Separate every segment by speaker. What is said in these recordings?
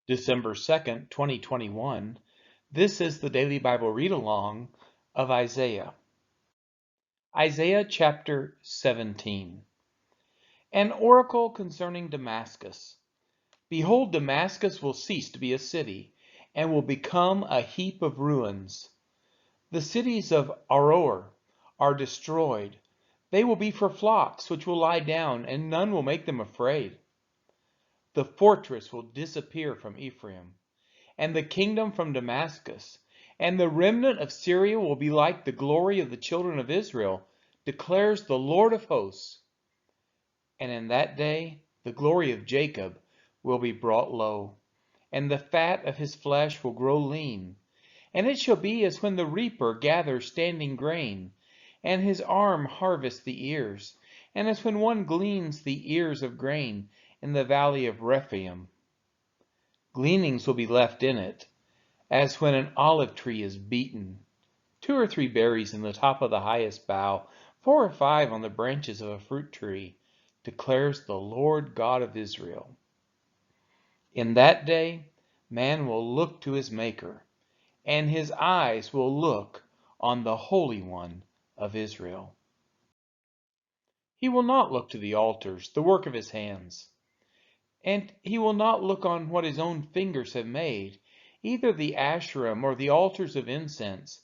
Speaker 1: December 2nd, 2021. This is the Daily Bible Read Along of Isaiah. Isaiah chapter 17. An oracle concerning Damascus. Behold, Damascus will cease to be a city, and will become a heap of ruins. The cities of Aroer are destroyed. They will be for flocks which will lie down, and none will make them afraid. The fortress will disappear from Ephraim, and the kingdom from Damascus, and the remnant of Syria will be like the glory of the children of Israel, declares the Lord of hosts. And in that day the glory of Jacob will be brought low, and the fat of his flesh will grow lean. And it shall be as when the reaper gathers standing grain, and his arm harvests the ears, and as when one gleans the ears of grain in the valley of Rephaim. Gleanings will be left in it, as when an olive tree is beaten, 2 or 3 berries in the top of the highest bough, 4 or 5 on the branches of a fruit tree, declares the Lord God of Israel. In that day, man will look to his Maker, and his eyes will look on the Holy One of Israel. He will not look to the altars, the work of his hands, and he will not look on what his own fingers have made, either the Asherim or the altars of incense.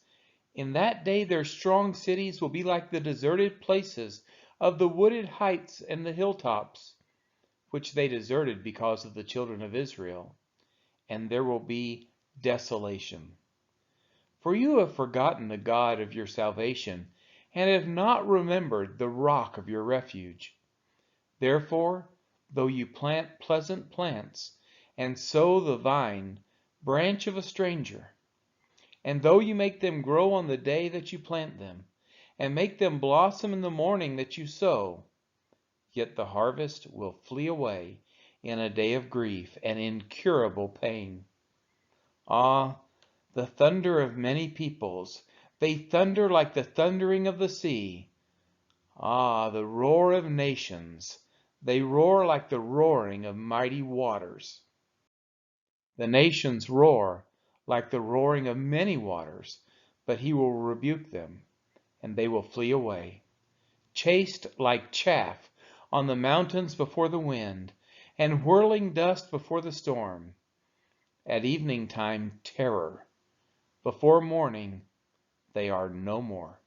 Speaker 1: In that day their strong cities will be like the deserted places of the wooded heights and the hilltops, which they deserted because of the children of Israel, and there will be desolation. For you have forgotten the God of your salvation, and have not remembered the rock of your refuge. Therefore, though you plant pleasant plants, and sow the vine, branch of a stranger, and though you make them grow on the day that you plant them, and make them blossom in the morning that you sow, yet the harvest will flee away in a day of grief and incurable pain. Ah, the thunder of many peoples, they thunder like the thundering of the sea. Ah, the roar of nations, they roar like the roaring of mighty waters. The nations roar like the roaring of many waters, but he will rebuke them, and they will flee away. Chased like chaff on the mountains before the wind, and whirling dust before the storm. At evening time, terror. Before morning, they are no more.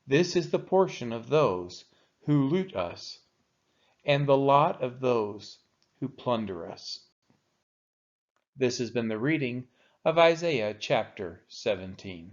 Speaker 1: This is the portion of those who loot us, and the lot of those who plunder us. This has been the reading of Isaiah chapter 17.